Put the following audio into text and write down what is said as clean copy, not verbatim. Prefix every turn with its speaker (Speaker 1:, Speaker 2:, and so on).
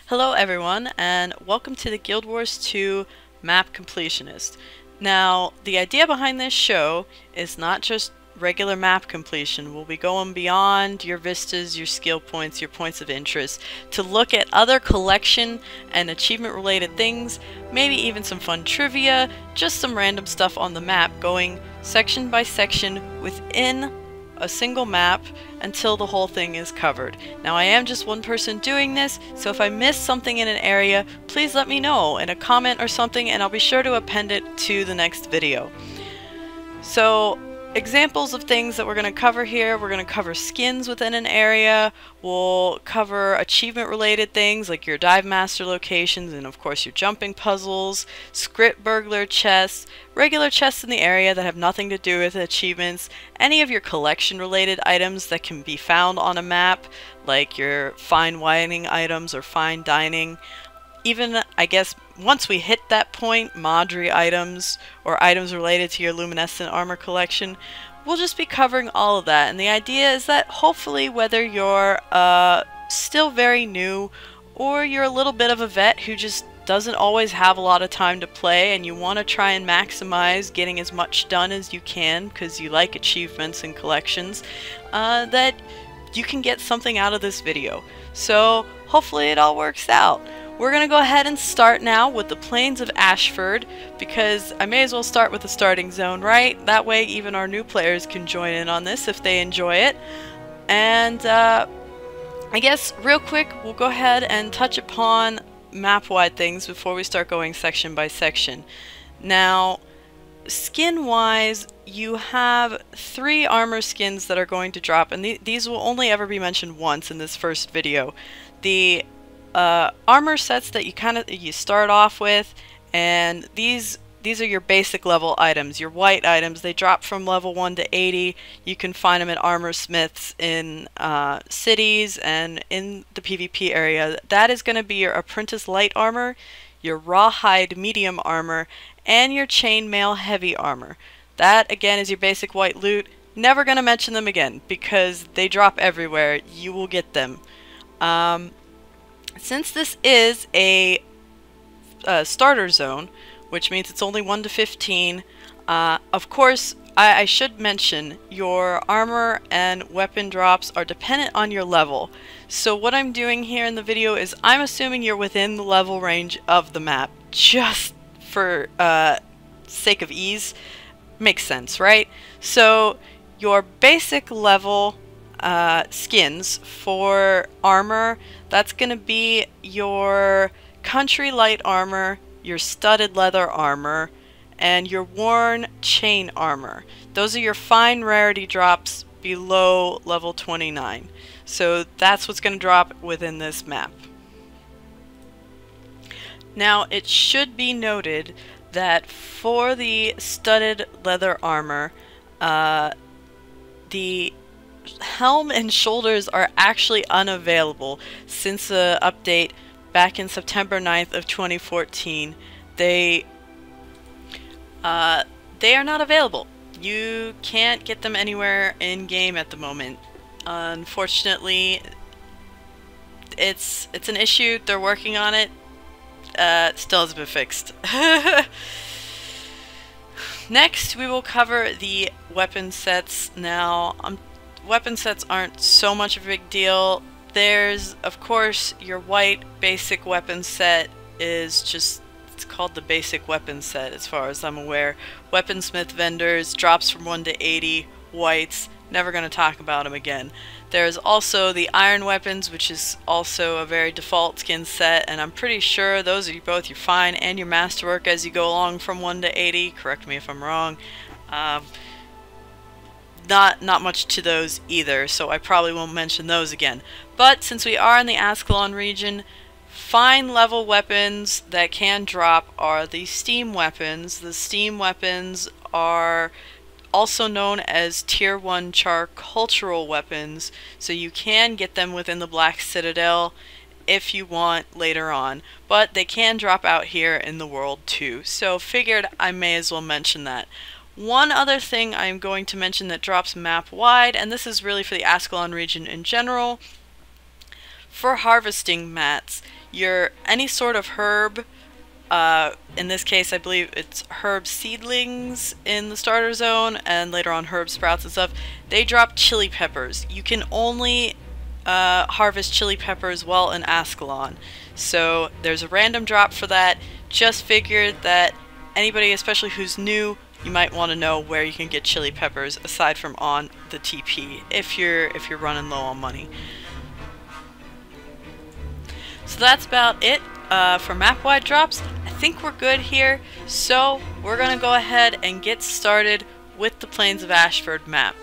Speaker 1: Hello everyone, and welcome to the Guild Wars 2 Map Completionist. Now, the idea behind this show is not just regular map completion. We'll be going beyond your vistas, your skill points, your points of interest, to look at other collection and achievement related things, maybe even some fun trivia, just some random stuff on the map, going section by section within a single map until the whole thing is covered. Now I am just one person doing this, so if I miss something in an area, please let me know in a comment or something and I'll be sure to append it to the next video. So examples of things that we're going to cover here: we're going to cover skins within an area, we'll cover achievement related things like your dive master locations and of course your jumping puzzles, script burglar chests, regular chests in the area that have nothing to do with achievements, any of your collection related items that can be found on a map like your fine whining items or fine dining. Even, I guess, once we hit that point, Madri items or items related to your luminescent armor collection, we'll just be covering all of that. And the idea is that hopefully, whether you're still very new or you're a little bit of a vet who just doesn't always have a lot of time to play and you want to try and maximize getting as much done as you can because you like achievements and collections, that you can get something out of this video. So hopefully it all works out. We're going to go ahead and start now with the Plains of Ashford, because I may as well start with the starting zone, right? That way even our new players can join in on this if they enjoy it. And I guess real quick we'll go ahead and touch upon map-wide things before we start going section by section. Now, skin-wise, you have 3 armor skins that are going to drop, and these will only ever be mentioned once in this first video. The armor sets that you start off with, and these are your basic level items, your white items. They drop from level 1 to 80. You can find them at armor smiths in cities and in the PvP area. That is going to be your apprentice light armor, your rawhide medium armor, and your chainmail heavy armor. That again is your basic white loot. Never going to mention them again because they drop everywhere. You will get them. Since this is a starter zone, which means it's only 1 to 15, of course, I should mention your armor and weapon drops are dependent on your level. So what I'm doing here in the video is I'm assuming you're within the level range of the map, just for sake of ease. Makes sense, right? So your basic level skins for armor, that's going to be your country light armor, your studded leather armor, and your worn chain armor. Those are your fine rarity drops below level 29. So that's what's going to drop within this map. Now it should be noted that for the studded leather armor, the helm and shoulders are actually unavailable since the update back in September 9th of 2014. They are not available. You can't get them anywhere in game at the moment. Unfortunately, it's an issue. They're working on it. Still hasn't been fixed. Next, we will cover the weapon sets. Now, weapon sets aren't so much of a big deal. There's, of course, your white basic weapon set is just, it's called the basic weapon set as far as I'm aware. Weaponsmith vendors, drops from 1 to 80, whites, never going to talk about them again. There's also the iron weapons, which is also a very default skin set, and I'm pretty sure those are both your fine and your masterwork as you go along from 1 to 80. Correct me if I'm wrong. Not much to those either, so I probably won't mention those again. But since we are in the Ascalon region, fine level weapons that can drop are the steam weapons. The steam weapons are also known as Tier 1 Char cultural weapons, so you can get them within the Black Citadel if you want later on, but they can drop out here in the world too, so figured I may as well mention that. One other thing I'm going to mention that drops map-wide, and this is really for the Ascalon region in general, for harvesting mats, your any sort of herb. In this case, I believe it's herb seedlings in the starter zone, and later on herb sprouts and stuff. They drop chili peppers. You can only harvest chili peppers while in Ascalon. So there's a random drop for that. Just figured that anybody, especially who's new, you might want to know where you can get chili peppers aside from on the TP if you're running low on money. So that's about it for map-wide drops. I think we're good here, so we're gonna go ahead and get started with the Plains of Ashford map.